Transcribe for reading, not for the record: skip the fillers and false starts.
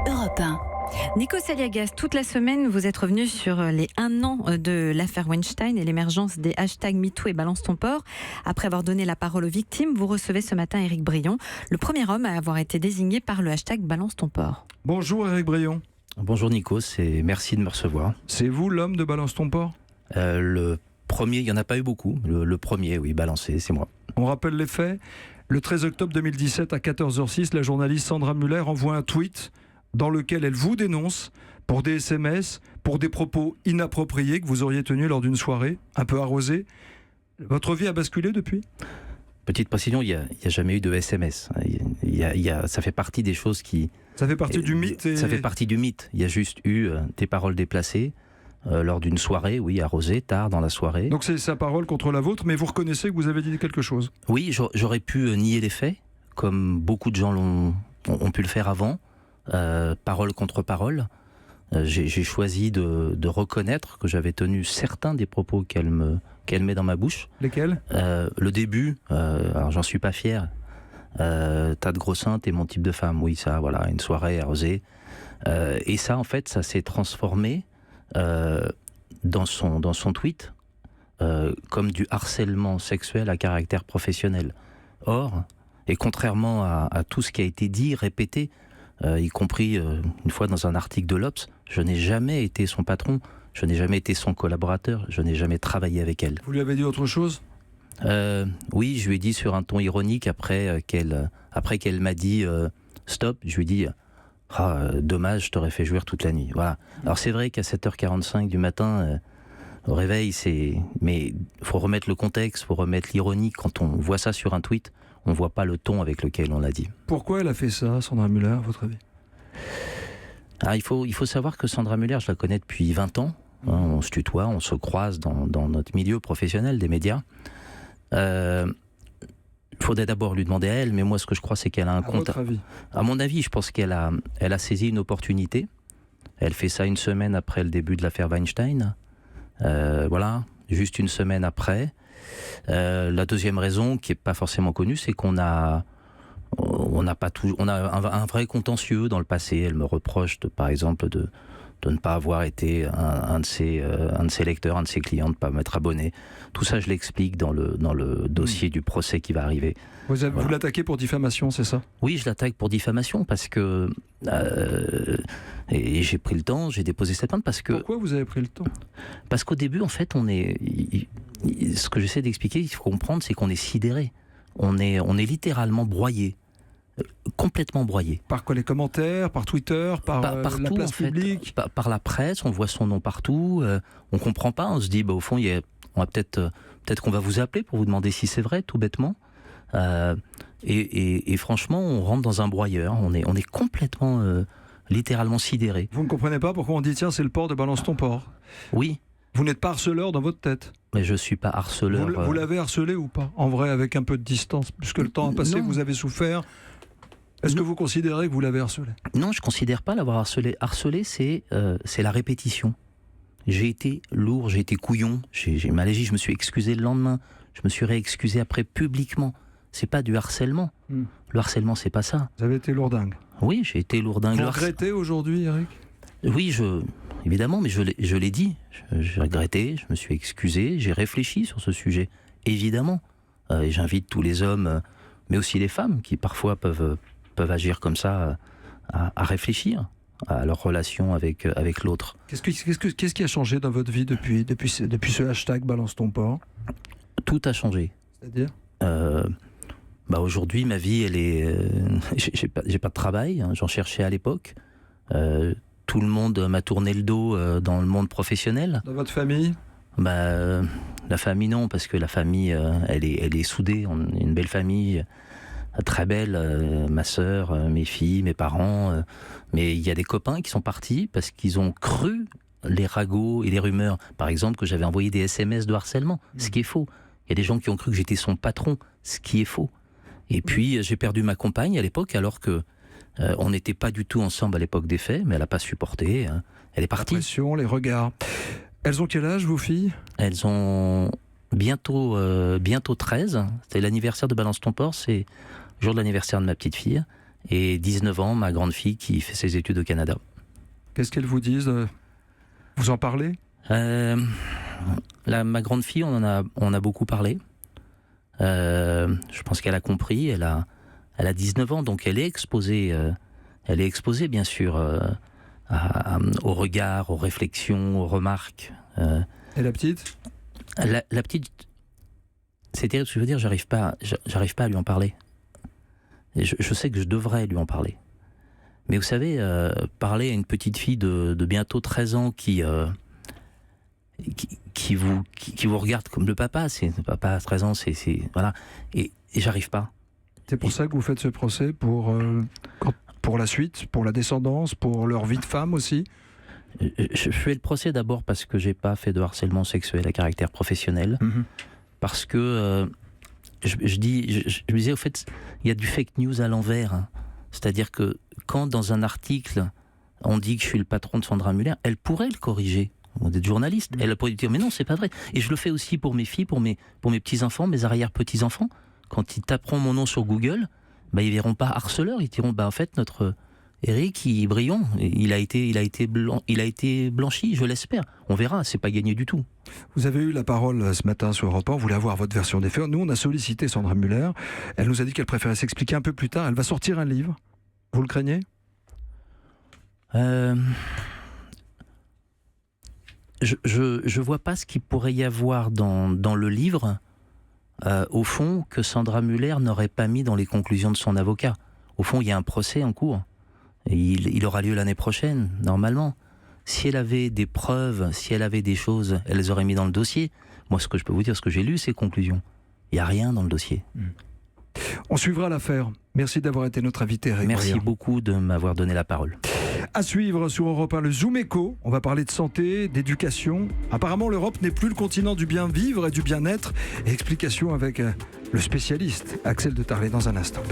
Europe 1. Nico Saliagas, toute la semaine, vous êtes revenu sur les 1 an de l'affaire Weinstein et l'émergence des hashtags MeToo et Balance ton porc. Après avoir donné la parole aux victimes, vous recevez ce matin Éric Brion, le premier homme à avoir été désigné par le hashtag Balance ton porc. Bonjour Éric Brion. Bonjour Nico, merci de me recevoir. C'est vous l'homme de Balance ton porc ? Le premier, il n'y en a pas eu beaucoup. Le premier, oui, balancé, c'est moi. On rappelle les faits. Le 13 octobre 2017 à 14h06, la journaliste Sandra Muller envoie un tweet dans lequel elle vous dénonce pour des SMS, pour des propos inappropriés que vous auriez tenus lors d'une soirée un peu arrosée. Votre vie a basculé depuis ? Petite précision, il n'y a jamais eu de SMS. Ça fait partie des choses qui... Ça fait partie du mythe Ça fait partie du mythe. Il y a juste eu des paroles déplacées lors d'une soirée, oui, arrosée, tard dans la soirée. Donc c'est sa parole contre la vôtre, mais vous reconnaissez que vous avez dit quelque chose ? Oui, j'aurais pu nier les faits, comme beaucoup de gens ont pu le faire avant. Parole contre parole. J'ai choisi de reconnaître que j'avais tenu certains des propos qu'elle met dans ma bouche. Lesquels ? Le début, alors j'en suis pas fier. T'as de gros seins, t'es mon type de femme. Oui, ça, voilà, une soirée arrosée. Et ça, en fait, ça s'est transformé dans son tweet comme du harcèlement sexuel à caractère professionnel. Or, et contrairement à tout ce qui a été dit, répété, y compris une fois dans un article de l'Obs, je n'ai jamais été son patron, je n'ai jamais été son collaborateur, je n'ai jamais travaillé avec elle. Vous lui avez dit autre chose ? Oui, je lui ai dit sur un ton ironique après qu'elle m'a dit stop, je lui ai dit dommage, je t'aurais fait jouir toute la nuit. Voilà. Alors c'est vrai qu'à 7h45 du matin, au réveil, mais il faut remettre le contexte, il faut remettre l'ironie. Quand on voit ça sur un tweet, on ne voit pas le ton avec lequel on l'a dit. Pourquoi elle a fait ça, Sandra Muller, à votre avis ? Il faut savoir que Sandra Muller, je la connais depuis 20 ans. On se tutoie, on se croise dans notre milieu professionnel des médias. Il faudrait d'abord lui demander à elle, mais moi ce que je crois c'est qu'elle a un compte. Votre avis ? À mon avis, je pense qu'elle a saisi une opportunité. Elle fait ça une semaine après le début de l'affaire Weinstein. Voilà, juste une semaine après. La deuxième raison, qui est pas forcément connue, c'est qu'on a un vrai contentieux dans le passé. Elle me reproche par exemple de ne pas avoir été un de ses lecteurs, un de ses clients, de ne pas m'être abonné. Tout ça, je l'explique dans le dossier du procès qui va arriver. Vous l'attaquez pour diffamation, c'est ça ? Oui, je l'attaque pour diffamation parce que... et j'ai pris le temps, j'ai déposé cette plainte parce que... Pourquoi vous avez pris le temps ? Parce qu'au début, en fait, ce que j'essaie d'expliquer, il faut comprendre, c'est qu'on est sidéré. On est littéralement broyé. Complètement broyé. Par quoi, les commentaires, par Twitter, par partout, la place en fait, publique ? par la presse, on voit son nom partout, on comprend pas, on se dit, au fond, on va peut-être qu'on va vous appeler pour vous demander si c'est vrai, tout bêtement. Et franchement, on rentre dans un broyeur, on est complètement, littéralement sidéré. Vous ne comprenez pas pourquoi on dit, tiens, c'est le porc de Balance ton porc ? Oui. Vous n'êtes pas harceleur dans votre tête ? Mais je suis pas harceleur. Vous l'avez harcelé ou pas ? En vrai, avec un peu de distance, puisque le temps a passé, Non. vous avez souffert. Est-ce que vous considérez que vous l'avez harcelé ? Non, je considère pas l'avoir harcelé. Harcelé, c'est la répétition. J'ai été lourd, j'ai été couillon, j'ai mal agi, je me suis excusé le lendemain, je me suis réexcusé après publiquement. C'est pas du harcèlement. Le harcèlement, c'est pas ça. Vous avez été lourdingue. Oui, j'ai été lourdingue. Vous regrettez aujourd'hui, Eric ? Oui, évidemment, mais je l'ai dit. J'ai regretté, je me suis excusé, j'ai réfléchi sur ce sujet. Évidemment. Et j'invite tous les hommes, mais aussi les femmes, qui parfois peuvent agir comme ça, à réfléchir à leur relation avec l'autre. Qu'est-ce qui a changé dans votre vie depuis ce hashtag Balance ton porc ? Tout a changé. C'est-à-dire ? Aujourd'hui, ma vie, elle est... j'ai pas de travail, hein, j'en cherchais à l'époque. Tout le monde m'a tourné le dos dans le monde professionnel. Dans votre famille ? La famille, non, parce que la famille, elle est soudée. On est une belle famille, très belle. Ma sœur, mes filles, mes parents. Mais il y a des copains qui sont partis parce qu'ils ont cru les ragots et les rumeurs. Par exemple, que j'avais envoyé des SMS de harcèlement, ce qui est faux. Il y a des gens qui ont cru que j'étais son patron, ce qui est faux. Et puis, j'ai perdu ma compagne à l'époque, alors que on n'était pas du tout ensemble à l'époque des faits, mais elle n'a pas supporté. Hein. Elle est partie. La pression, les regards. Elles ont quel âge, vos filles ? Elles ont bientôt 13. C'est l'anniversaire de Balance ton porc, c'est le jour de l'anniversaire de ma petite fille. et 19 ans, ma grande fille qui fait ses études au Canada. Qu'est-ce qu'elles vous disent? Vous en parlez? Ma grande fille, on a beaucoup parlé. Je pense qu'elle a compris. Elle a 19 ans, donc elle est exposée bien sûr aux regards, aux réflexions, aux remarques. Et la petite? La petite, c'est terrible ce que je veux dire. J'arrive pas à lui en parler. Et je sais que je devrais lui en parler. Mais vous savez, parler à une petite fille de bientôt 13 ans qui vous regarde comme le papa, le papa à 13 ans, voilà, et j'arrive pas. C'est pour ça que vous faites ce procès, pour la suite, pour la descendance, pour leur vie de femme aussi? Je fais le procès d'abord parce que j'ai pas fait de harcèlement sexuel à caractère professionnel, parce que je me disais, au fait, il y a du fake news à l'envers, hein. C'est-à-dire que quand dans un article on dit que je suis le patron de Sandra Muller, elle pourrait le corriger. On est journaliste, elle pourrait dire mais non, c'est pas vrai. Et je le fais aussi pour mes filles, pour mes petits-enfants, mes arrière-petits-enfants. Quand ils taperont mon nom sur Google, ils verront pas harceleur, ils diront en fait notre Éric Brion, il a été blanchi, je l'espère. On verra, c'est pas gagné du tout. Vous avez eu la parole ce matin sur Europe 1, vous voulez avoir votre version des faits. Nous, on a sollicité Sandra Muller. Elle nous a dit qu'elle préférait s'expliquer un peu plus tard. Elle va sortir un livre. Vous le craignez? Je vois pas ce qu'il pourrait y avoir dans le livre, au fond, que Sandra Muller n'aurait pas mis dans les conclusions de son avocat. Au fond, il y a un procès en cours. Et il aura lieu l'année prochaine, normalement. Si elle avait des preuves, si elle avait des choses, elle les aurait mis dans le dossier. Moi, ce que je peux vous dire, ce que j'ai lu, c'est conclusions. Il n'y a rien dans le dossier. On suivra l'affaire. Merci d'avoir été notre invité, Éric Brion. Merci beaucoup de m'avoir donné la parole. À suivre sur Europe 1, le Zoom Éco. On va parler de santé, d'éducation. Apparemment, l'Europe n'est plus le continent du bien vivre et du bien-être. Explication avec le spécialiste Axel de Tarlet dans un instant.